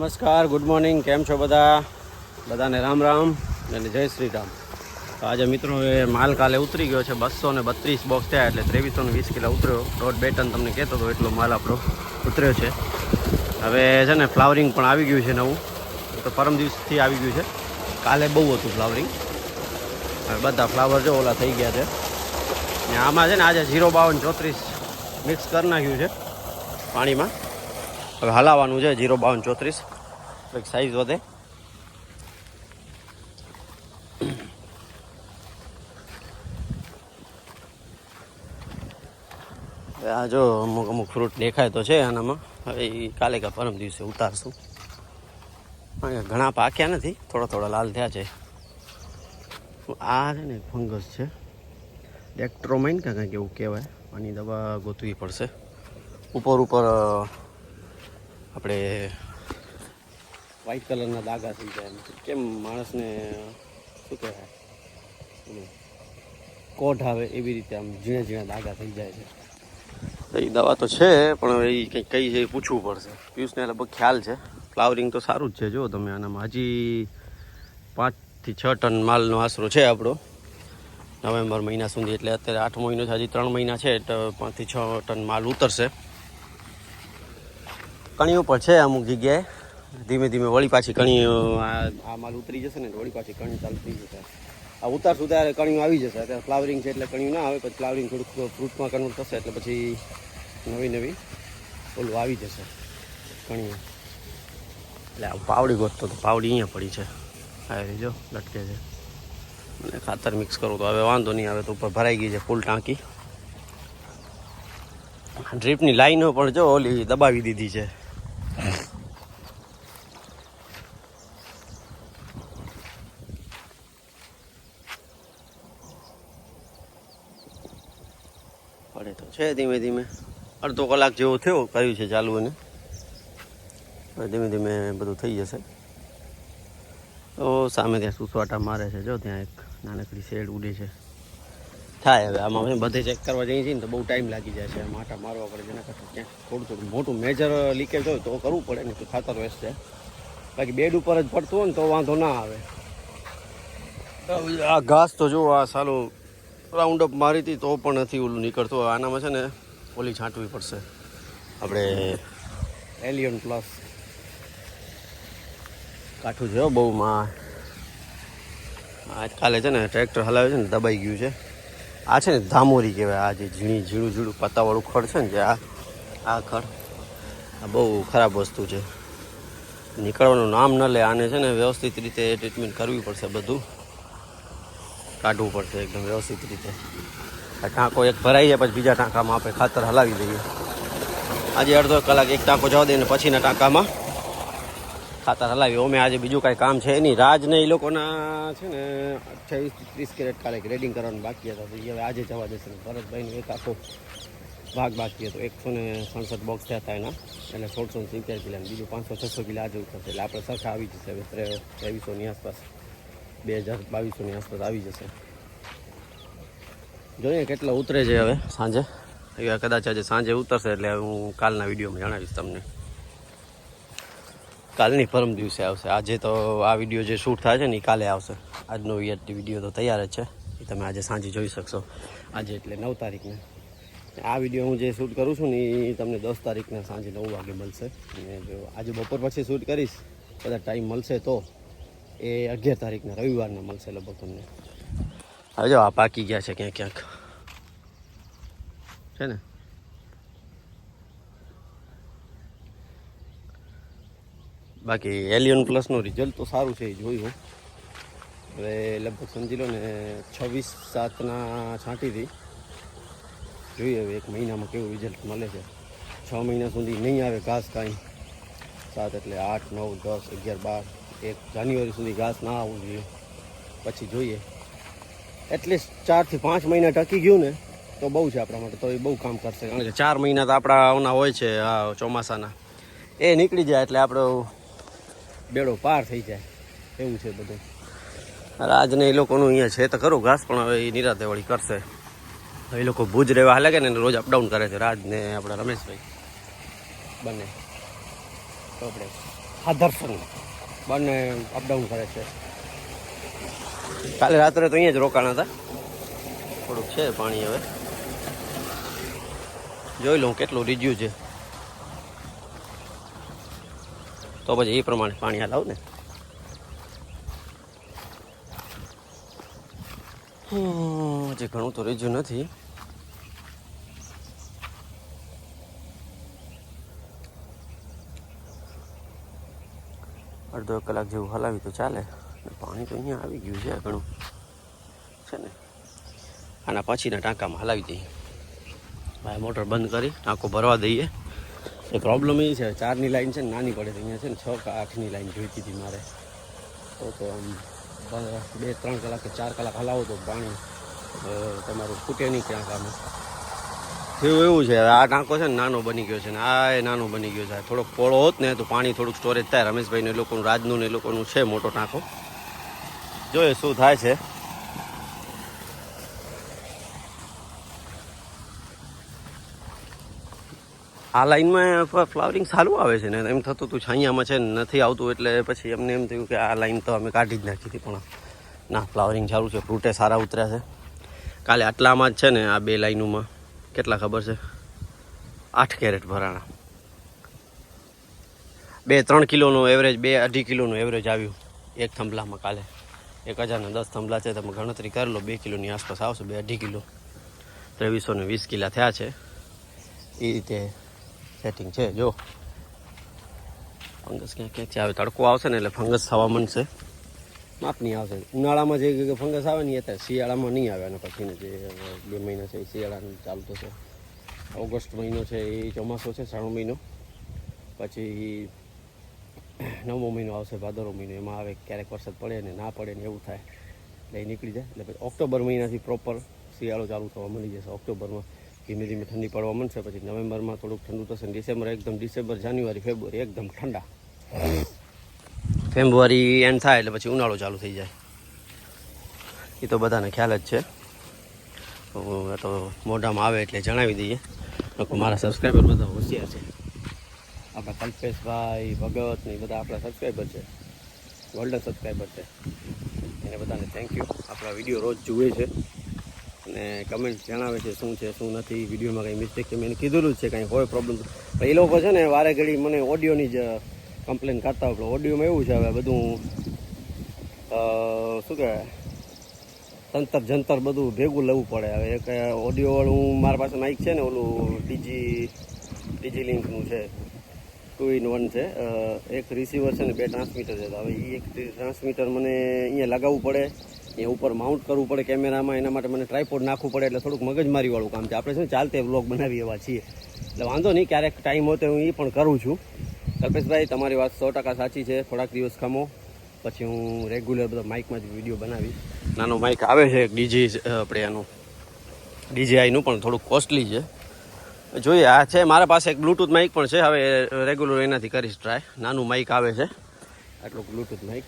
નમસ્કાર, good morning. કેમ છો બધાને રામ રામ અને જય શ્રી રામ. તો આજે મિત્રો એ માલ કાલે ઉતરી ગયો છે. 232 બોક્સ થયા એટલે 2320 કિલો ઉતર્યો. 1.5 ટન તમને કહેતો હતો એટલો માલ આપણો ઉતર્યો છે. હવે છે ને ફ્લાવરિંગ પણ આવી ગયું છે નવું. તો પરમ દિવસથી આવી ગયું છે. કાલે બહુ હતું ફ્લાવરિંગ. હવે બધા ફ્લાવર જો ઓલા થઈ ગયા છે. ને આમાં છે ને આજે 05234 મિક્સ કરી નાખ્યું છે પાણીમાં. હવે હલાવવાનું છે 05234 એક સાઈઝ વધે. આ જો અમુક ફ્રૂટ દેખાય તો છે આનામાં. હવે એ કાલે કે પરમ દિવસે ઉતારશું. ઘણા પાક્યા નથી, થોડા લાલ થયા છે. આ છે ને ફંગસ છે, ડેક્ટ્રોમાઇન કે કંઈક એવું કહેવાય. આની દવા ગોતવી પડશે. ઉપર આપણે વ્હાઈટ કલરના દાગા થઈ જાય. કેમ માણસને શું કહેવાય, કોઢ આવે એવી રીતે આમ ઝીણા દાગા થઈ જાય છે. એ દવા તો છે પણ હવે એ કંઈક કઈ છે એ પૂછવું પડશે. પિયુષને લગભગ ખ્યાલ છે. ફ્લાવરિંગ તો સારું જ છે. જો તમે આનામાં હજી 5 થી 6 ટન માલનો આશરો છે આપણો નવેમ્બર મહિના સુધી. એટલે અત્યારે 8 મહિનો છે, હજી 3 મહિના છે તો 5 થી 6 ટન માલ ઉતરશે. કણી ઉપર છે અમુક જગ્યાએ. ધીમે વળી પાછી કણી આ માલ ઉતરી જશે ને વળી પાછી કણી ચાલુ થઈ જશે. આ ઉતારશું ત્યારે કણીઓ આવી જશે. અત્યારે ફ્લાવરિંગ છે એટલે કણીઓ ના આવે. પછી ફ્લાવરિંગ થોડુંક ફ્રૂટમાં કન્વર્ટ થશે એટલે પછી નવી ઓલું આવી જશે કણીઓ. એટલે આ પાવડી ગોતતો તો પાવડી અહીંયા પડી છે. આવી જો લટકે છે. અને ખાતર મિક્સ કરું તો હવે વાંધો નહીં આવે. તો ઉપર ભરાઈ ગઈ છે ફૂલ ટાંકી. ડ્રીપની લાઈનો પણ જો ઓલી દબાવી દીધી છે. પડે તો છે ધીમે. અડધો કલાક જેવો થયો કર્યું છે ચાલુ. અને ધીમે બધું થઈ જશે. તો સામે ત્યાં સુસવાટા મારે છે. જો ત્યાં એક નાનકડી શેડ ઉડે છે. થાય હવે આમાં બધે ચેક કરવા જઈએ છીએ ને તો બહુ ટાઈમ લાગી જાય છે. આટા મારવા પડે. જેના કરતાં ક્યાંક થોડું મોટું મેજર લીકેજ હોય તો કરવું પડે ને તો ખાતર વેસ્ટ જાય. બાકી બેડ ઉપર જ પડતું હોય ને તો વાંધો ના આવે. આ ઘાસ તો જો આ સાલું રાઉન્ડ અપ મારી હતી તો પણ નથી ઓલું નીકળતું. આનામાં છે ને ઓલી છાંટવી પડશે આપણે એલિયન પ્લસ. કાઠું છે બહુ માં. આજકાલે છે ને ટ્રેક્ટર હલાવે છે ને દબાઈ ગયું છે. આ છે ને ધામોરી કહેવાય. આ જે ઝીણું પત્તાવાળું ખડ છે ને જે આ ખડ, આ બહુ ખરાબ વસ્તુ છે. નીકળવાનું નામ ન લે. આને છે ને વ્યવસ્થિત રીતે ટ્રીટમેન્ટ કરવી પડશે. બધું કાઢવું પડશે એકદમ વ્યવસ્થિત રીતે. આ ટાંકો એક ભરાઈ જાય પછી બીજા ટાંકામાં આપણે ખાતર હલાવી દઈએ. આજે અડધો કલાક એક ટાંકો જવા દઈએ ને પછીના ટાંકામાં ખાતર હલાવી. અમે આજે બીજું કાંઈ કામ છે નહીં. રાજને એ લોકોના છે ને 28-30 કેરેટ કાલે ગ્રેડિંગ કરવાનું બાકી હતા. તો હવે આજે જવા દેશે. ભરતભાઈનો એક આખો ભાગ બાકી હતો. 167 બોક્સ થયા હતા એના. એટલે 1670 કિલા. બીજું 500-600 કિલા આજે ઉતરશે. એટલે આપણે સરખા આવી જશે. હવે 2300ની આસપાસ, 2200ની આસપાસ આવી જશે. જોઈએ કેટલો ઉતરે છે હવે સાંજે. કદાચ આજે સાંજે ઉતરશે એટલે હું કાલના વિડીયોમાં જણાવીશ તમને. કાલની પરમ દિવસે આવશે. આજે તો આ વિડીયો જે શૂટ થાય છે ને એ કાલે આવશે. આજનો વિડીયો તો તૈયાર જ છે. એ તમે આજે સાંજે જોઈ શકશો. આજે એટલે 9 તારીખને. આ વિડીયો હું જે શૂટ કરું છું ને એ તમને 10 તારીખને સાંજે 9 વાગે મળશે. અને જો આજે બપોર પછી શૂટ કરીશ કદાચ ટાઈમ મળશે તો એ 11 તારીખના રવિવારને મળશે લગભગ તમને. હવે જો આ પાકી ગયા છે ક્યાંક છે ને. બાકી એલિયન પ્લસનું રિઝલ્ટ તો સારું છે એ જોયું. હવે લગભગ સમજી લો ને 26/7ના છાંટી હતી. જોઈએ હવે 1 મહિનામાં કેવું રિઝલ્ટ મળે છે. 6 મહિના સુધી નહીં આવે ઘાસ કાંઈ. 7 એટલે 8, 9, 10, 11, 12, 1 જાન્યુઆરી સુધી ઘાસ ના આવવું જોઈએ. પછી જોઈએ. એટલીસ્ટ 4 થી 5 મહિના ટકી ગયું ને તો બહુ છે આપણા માટે. તો એ બહુ કામ કરશે. કારણ કે 4 મહિના તો આપણા હોય છે આ ચોમાસાના. એ નીકળી જાય એટલે આપણો બેડો પાર થઈ જાય એવું છે બધું. રાજને એ લોકોનું અહીંયા છે તો ખરું ઘાસ, પણ હવે એ નિરાતે વળી કરશે. એ લોકો ભુજ રહેવા હાલે કે ને રોજ અપડાઉન કરે છે રાજને આપણા રમેશભાઈ બંને. તો આપણે હાધરસન બંને અપડાઉન કરે છે. કાલે રાત્રે તો અહીંયા જ રોકાણા હતા. થોડુંક છે પાણી, હવે જોઈ લઉં કેટલું રીજ્યું છે તો પછી એ પ્રમાણે પાણી હલાવું ને. હજી ઘણું તો રીજ્યું નથી. અડધો કલાક જેવું હલાવી તો ચાલે. પાણી તો અહીંયા આવી ગયું છે ઘણું છે ને. આના પછીના ટાંકામાં હલાવી દઈએ. ભાઈ મોટર બંધ કરી ટાંકો ભરવા દઈએ. એ પ્રોબ્લેમ એ છે 4ની લાઈન છે ને નાની પડે. અહીંયા છે ને 6 કે 8ની લાઈન જોઈતી હતી મારે. તો આમ 2-3 કલાક કે 4 કલાક હલાવો તો પાણી તમારું ફૂટે નહીં ક્યાંક. આમાં થયું એવું છે. આ ટાંકો છે ને નાનો બની ગયો છે ને આ એ નાનો બની ગયો છે. થોડોક પોળો હોત ને તો પાણી થોડુંક સ્ટોરેજ થાય. રમેશભાઈને એ લોકોનું, રાજનું ને એ લોકોનું છે મોટો ટાંકો. જોઈએ શું થાય છે. આ લાઈનમાં ફ્લાવરિંગ સારું આવે છે ને એમ થતું હતું છાંયામાં છે ને નથી આવતું, એટલે પછી એમને એમ થયું કે આ લાઈન તો અમે કાઢી જ નાખી હતી. પણ ના, ફ્લાવરિંગ સારું છે, ફ્રૂટે સારા ઉતર્યા છે. કાલે આટલામાં જ છે ને આ 2 લાઈનોમાં કેટલા ખબર છે 8 કેરેટ ભરાણા. 2-3 કિલોનું એવરેજ, 2-2.5 કિલોનું એવરેજ આવ્યું એક થંભલામાં. કાલે 1010 થંભલા છે, તમે ગણતરી કરી લો 2 કિલોની આસપાસ આવશે. 2-2.5 કિલો 2320 કિલા થયા છે. એ રીતે સેટિંગ છે. જો ફંગસ ક્યાંક ક્યાંક છે. હવે તડકો આવશે ને એટલે ફંગસ થવા માંડશે. માપની આવશે. ઉનાળામાં જે ફંગસ આવે ને એ શિયાળામાં નહીં આવે. અને પછીને જે 2 મહિના છે એ શિયાળાનું ચાલુ થશે. ઓગસ્ટ મહિનો છે એ ચોમાસો છે, 6મો મહિનો. પછી 9મો મહિનો આવશે, ભાદરવો મહિનો. એમાં આવે ક્યારેક વરસાદ પડે ને ના પડે ને એવું થાય એટલે એ નીકળી જાય. એટલે પછી ઓક્ટોબર મહિનાથી પ્રોપર શિયાળો ચાલુ થવા મળી જશે. ઓક્ટોબરમાં ધીમે ધીમે ઠંડી પડવા માંડશે. પછી નવેમ્બરમાં થોડુંક ઠંડુ થશે. ડિસેમ્બર, જાન્યુઆરી, ફેબ્રુઆરી એકદમ ઠંડા. ફેબ્રુઆરી એન્ડ થાય એટલે પછી ઉનાળો ચાલુ થઈ જાય. એ તો બધાને ખ્યાલ જ છે. તો મોઢામાં આવે એટલે જણાવી દઈએ. મારા સબસ્ક્રાઈબર બધા હોશિયાર છે. આપણા કલ્પેશભાઈ, ભગત ને એ બધા આપણા સબસ્ક્રાઈબર છે, ગોલ્ડન સબસ્ક્રાઈબર છે. એને બધાને થેન્ક યુ. આપણા વિડીયો રોજ જુએ છે અને કમેન્ટ જણાવે છે શું છે શું નથી. વિડીયોમાં કંઈ મિસ્ટેક છે મેં એને કીધેલું જ છે, કંઈ હોય પ્રોબ્લેમ. પણ એ લોકો છે ને વારે ઘડી મને ઓડિયોની જ કમ્પ્લેન કરતા હોય. પણ ઓડિયોમાં એવું છે હવે બધું શું કહેવાય તંતર જંતર બધું ભેગું લેવું પડે. હવે એક ઓડિયોવાળું મારા પાસે માઇક છે ને, ઓલું ડીજી લિંકનું છે, 2-in-1 છે. એક રિસીવર છે ને 2 ટ્રાન્સમીટર છે. તો હવે એ એક ટ્રાન્સમીટર મને અહીંયા લગાવવું પડે, એ ઉપર માઉન્ટ કરવું પડે કેમેરામાં. એના માટે મને ટ્રાયપોડ નાખવું પડે. એટલે થોડુંક મગજમારીવાળું કામ છે. આપણે છે ને ચાલતે વ્લોગ બનાવી એવા છીએ એટલે વાંધો નહીં. ક્યારેક ટાઈમ હોય તો હું એ પણ કરું છું. કલ્પેશભાઈ તમારી વાત 100% સાચી છે. થોડાક દિવસ ખમો પછી હું રેગ્યુલર બધા માઇકમાં જ વિડીયો બનાવીશ. નાનું માઇક આવે છે ડીજી, આપણે એનું DJI-નું પણ થોડુંક કોસ્ટલી છે. જોઈએ આ છે મારા પાસે એક બ્લૂટૂથ માઇક પણ છે. હવે રેગ્યુલર એનાથી કરીશ ટ્રાય. નાનું માઇક આવે છે આટલું બ્લૂટૂથ માઇક.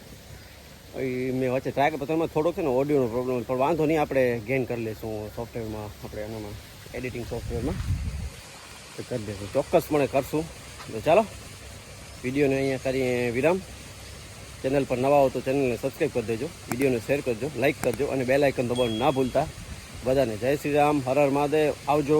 મેં વચ્ચે ટ્રાય કર્યો. એમાં થોડોક છે ને ઓડિયોનો પ્રોબ્લેમ, પણ વાંધો નહીં, આપણે ગેઇન કરી લઈશું સોફ્ટવેરમાં. આપણે એનામાં એડિટિંગ સોફ્ટવેરમાં કરી દઈશું, ચોક્કસપણે કરશું. તો ચાલો વિડીયોને અહીંયા કરીએ વિરામ. ચેનલ પર નવા હો તો ચેનલને સબસ્ક્રાઈબ કરી દેજો, વિડીયોને શેર કરજો, લાઇક કરજો અને બેલ આઇકન દબાવવાનું ના ભૂલતા. બધાને જય શ્રી રામ, હર હર મહાદેવ, આવજો.